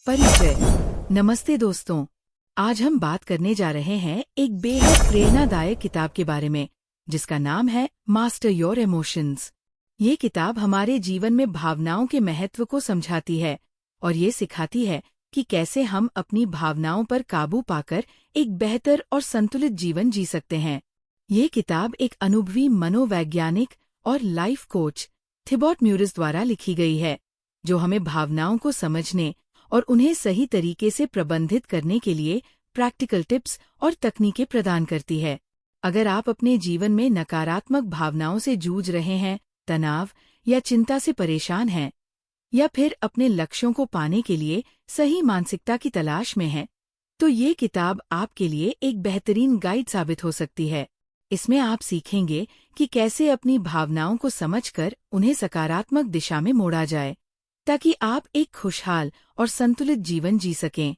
परिचय। नमस्ते दोस्तों, आज हम बात करने जा रहे हैं एक बेहद प्रेरणादायक किताब के बारे में, जिसका नाम है मास्टर योर इमोशंस। ये किताब हमारे जीवन में भावनाओं के महत्व को समझाती है और ये सिखाती है कि कैसे हम अपनी भावनाओं पर काबू पाकर एक बेहतर और संतुलित जीवन जी सकते हैं। ये किताब एक अनुभवी मनोवैज्ञानिक और लाइफ कोच थिबॉट म्यूरिस द्वारा लिखी गई है, जो हमें भावनाओं को समझने और उन्हें सही तरीके से प्रबंधित करने के लिए प्रैक्टिकल टिप्स और तकनीकें प्रदान करती है। अगर आप अपने जीवन में नकारात्मक भावनाओं से जूझ रहे हैं, तनाव या चिंता से परेशान हैं, या फिर अपने लक्ष्यों को पाने के लिए सही मानसिकता की तलाश में हैं, तो ये किताब आपके लिए एक बेहतरीन गाइड साबित हो सकती है। इसमें आप सीखेंगे कि कैसे अपनी भावनाओं को समझकर उन्हें सकारात्मक दिशा में मोड़ा जाए, ताकि आप एक खुशहाल और संतुलित जीवन जी सकें।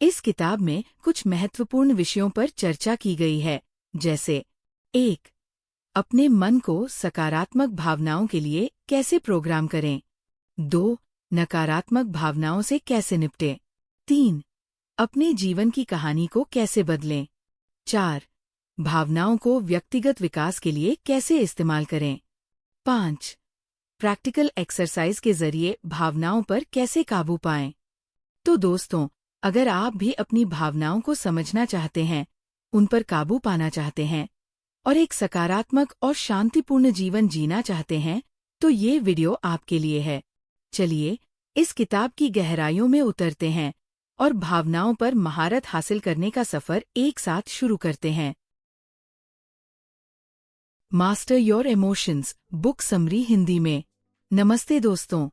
इस किताब में कुछ महत्वपूर्ण विषयों पर चर्चा की गई है, जैसे 1. अपने मन को सकारात्मक भावनाओं के लिए कैसे प्रोग्राम करें। 2. नकारात्मक भावनाओं से कैसे निपटें। 3. अपने जीवन की कहानी को कैसे बदलें। 4. भावनाओं को व्यक्तिगत विकास के लिए कैसे इस्तेमाल करें। 5. प्रैक्टिकल एक्सरसाइज के जरिए भावनाओं पर कैसे काबू पाएं। तो दोस्तों, अगर आप भी अपनी भावनाओं को समझना चाहते हैं, उन पर काबू पाना चाहते हैं और एक सकारात्मक और शांतिपूर्ण जीवन जीना चाहते हैं, तो ये वीडियो आपके लिए है। चलिए, इस किताब की गहराइयों में उतरते हैं और भावनाओं पर महारत हासिल करने का सफर एक साथ शुरू करते हैं। Master your emotions book summary Hindi में। नमस्ते दोस्तों,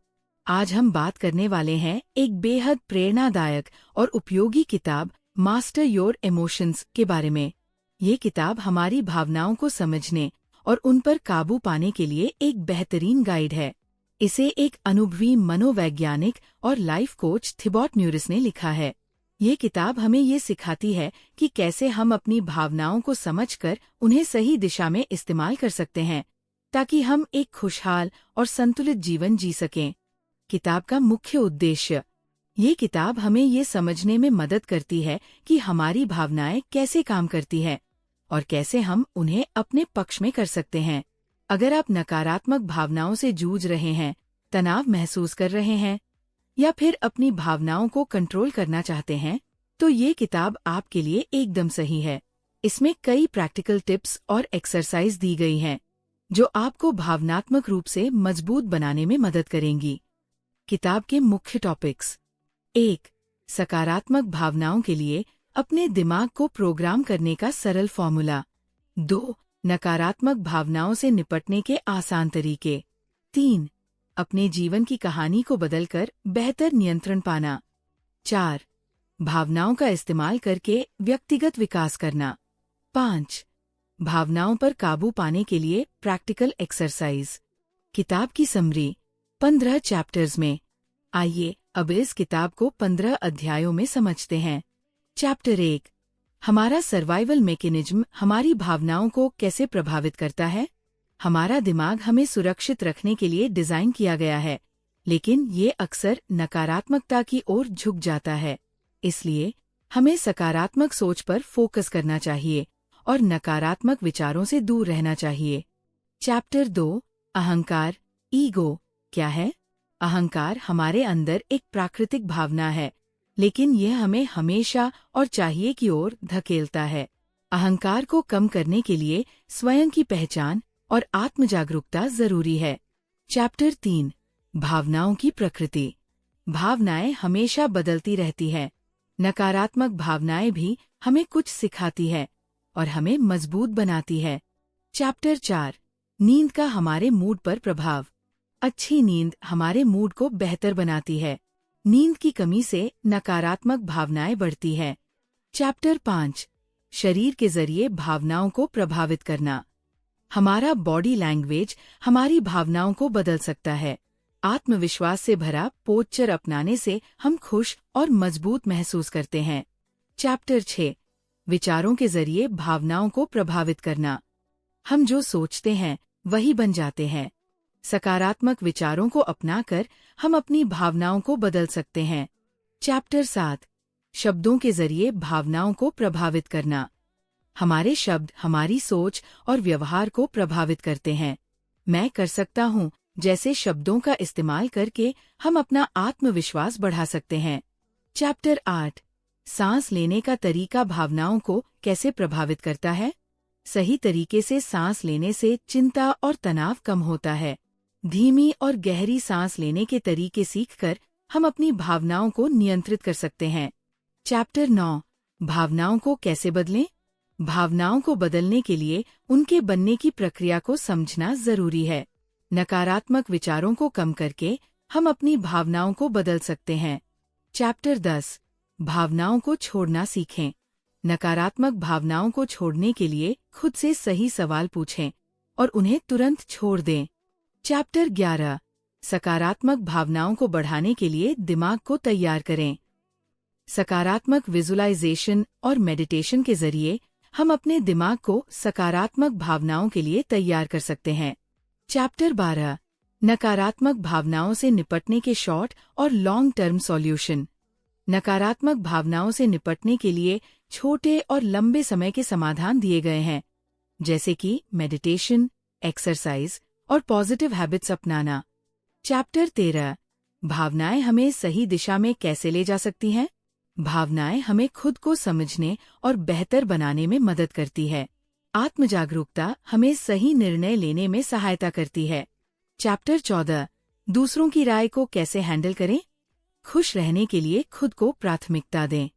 आज हम बात करने वाले हैं एक बेहद प्रेरणादायक और उपयोगी किताब मास्टर योर इमोशंस के बारे में। ये किताब हमारी भावनाओं को समझने और उन पर काबू पाने के लिए एक बेहतरीन गाइड है। इसे एक अनुभवी मनोवैज्ञानिक और लाइफ कोच थिबॉट म्यूरिस ने लिखा है। ये किताब हमें ये सिखाती है कि कैसे हम अपनी भावनाओं को समझकर उन्हें सही दिशा में इस्तेमाल कर सकते हैं, ताकि हम एक खुशहाल और संतुलित जीवन जी सकें। किताब का मुख्य उद्देश्य। ये किताब हमें ये समझने में मदद करती है कि हमारी भावनाएं कैसे काम करती हैं और कैसे हम उन्हें अपने पक्ष में कर सकते हैं। अगर आप नकारात्मक भावनाओं से जूझ रहे हैं, तनाव महसूस कर रहे हैं या फिर अपनी भावनाओं को कंट्रोल करना चाहते हैं, तो ये किताब आपके लिए एकदम सही है। इसमें कई प्रैक्टिकल टिप्स और एक्सरसाइज दी गई हैं, जो आपको भावनात्मक रूप से मजबूत बनाने में मदद करेंगी। किताब के मुख्य टॉपिक्स। 1. सकारात्मक भावनाओं के लिए अपने दिमाग को प्रोग्राम करने का सरल फॉर्मूला। 2. नकारात्मक भावनाओं से निपटने के आसान तरीके। 3. अपने जीवन की कहानी को बदलकर बेहतर नियंत्रण पाना। 4. भावनाओं का इस्तेमाल करके व्यक्तिगत विकास करना। 5. भावनाओं पर काबू पाने के लिए प्रैक्टिकल एक्सरसाइज। किताब की समरी। 15 चैप्टर्स में। आइए अब इस किताब को 15 अध्यायों में समझते हैं। चैप्टर 1। हमारा सर्वाइवल मैकेनिज्म हमारी भावनाओं को कैसे प्रभावित करता है। हमारा दिमाग हमें सुरक्षित रखने के लिए डिजाइन किया गया है, लेकिन ये अक्सर नकारात्मकता की ओर झुक जाता है। इसलिए हमें सकारात्मक सोच पर फोकस करना चाहिए और नकारात्मक विचारों से दूर रहना चाहिए। चैप्टर 2। अहंकार, ईगो क्या है। अहंकार हमारे अंदर एक प्राकृतिक भावना है, लेकिन यह हमें हमेशा और चाहिए की ओर धकेलता है। अहंकार को कम करने के लिए स्वयं की पहचान और आत्मजागरूकता जरूरी है। चैप्टर 3। भावनाओं की प्रकृति। भावनाएं हमेशा बदलती रहती है। नकारात्मक भावनाएं भी हमें कुछ सिखाती है और हमें मजबूत बनाती है। चैप्टर 4। नींद का हमारे मूड पर प्रभाव। अच्छी नींद हमारे मूड को बेहतर बनाती है। नींद की कमी से नकारात्मक भावनाएं बढ़ती है। चैप्टर 5। शरीर के जरिए भावनाओं को प्रभावित करना। हमारा बॉडी लैंग्वेज हमारी भावनाओं को बदल सकता है। आत्मविश्वास से भरा पोस्चर अपनाने से हम खुश और मजबूत महसूस करते हैं। चैप्टर 6। विचारों के जरिए भावनाओं को प्रभावित करना। हम जो सोचते हैं वही बन जाते हैं। सकारात्मक विचारों को अपनाकर हम अपनी भावनाओं को बदल सकते हैं। चैप्टर 7 शब्दों के जरिए भावनाओं को प्रभावित करना। हमारे शब्द हमारी सोच और व्यवहार को प्रभावित करते हैं। मैं कर सकता हूँ जैसे शब्दों का इस्तेमाल करके हम अपना आत्मविश्वास बढ़ा सकते हैं। चैप्टर 8 सांस लेने का तरीका भावनाओं को कैसे प्रभावित करता है। सही तरीके से सांस लेने से चिंता और तनाव कम होता है। धीमी और गहरी सांस लेने के तरीके सीखकर हम अपनी भावनाओं को नियंत्रित कर सकते हैं। चैप्टर 9 भावनाओं को कैसे बदलें। भावनाओं को बदलने के लिए उनके बनने की प्रक्रिया को समझना जरूरी है। नकारात्मक विचारों को कम करके हम अपनी भावनाओं को बदल सकते हैं। चैप्टर 10 भावनाओं को छोड़ना सीखें। नकारात्मक भावनाओं को छोड़ने के लिए खुद से सही सवाल पूछें और उन्हें तुरंत छोड़ दें। चैप्टर 11 सकारात्मक भावनाओं को बढ़ाने के लिए दिमाग को तैयार करें। सकारात्मक विजुअलाइजेशन और मेडिटेशन के जरिए हम अपने दिमाग को सकारात्मक भावनाओं के लिए तैयार कर सकते हैं। चैप्टर 12 नकारात्मक भावनाओं से निपटने के शॉर्ट और लॉन्ग टर्म सॉल्यूशन। नकारात्मक भावनाओं से निपटने के लिए छोटे और लंबे समय के समाधान दिए गए हैं, जैसे कि मेडिटेशन, एक्सरसाइज और पॉजिटिव हैबिट्स अपनाना। चैप्टर 13 भावनाएं हमें सही दिशा में कैसे ले जा सकती हैं। भावनाएं हमें खुद को समझने और बेहतर बनाने में मदद करती है। आत्मजागरूकता हमें सही निर्णय लेने में सहायता करती है। चैप्टर 14 दूसरों की राय को कैसे हैंडल करें। खुश रहने के लिए खुद को प्राथमिकता दें।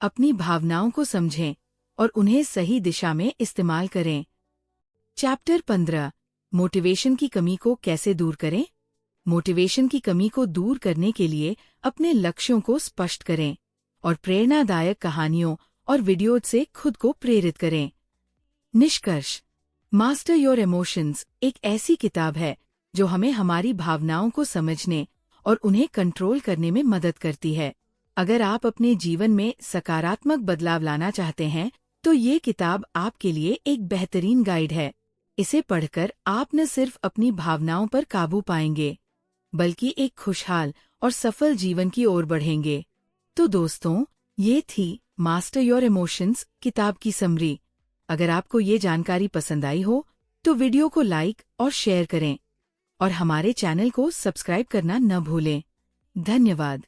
अपनी भावनाओं को समझें और उन्हें सही दिशा में इस्तेमाल करें। चैप्टर 15 मोटिवेशन की कमी को कैसे दूर करें। मोटिवेशन की कमी को दूर करने के लिए अपने लक्ष्यों को स्पष्ट करें और प्रेरणादायक कहानियों और वीडियो से खुद को प्रेरित करें। निष्कर्ष मास्टर योर इमोशंस एक ऐसी किताब है जो हमें हमारी भावनाओं को समझने और उन्हें कंट्रोल करने में मदद करती है। अगर आप अपने जीवन में सकारात्मक बदलाव लाना चाहते हैं तो ये किताब आपके लिए एक बेहतरीन गाइड है। इसे पढ़कर आप न सिर्फ अपनी भावनाओं पर काबू पाएंगे बल्कि एक खुशहाल और सफल जीवन की ओर बढ़ेंगे। तो दोस्तों, ये थी मास्टर योर इमोशंस किताब की समरी। अगर आपको ये जानकारी पसंद आई हो तो वीडियो को लाइक और शेयर करें और हमारे चैनल को सब्सक्राइब करना न भूलें। धन्यवाद।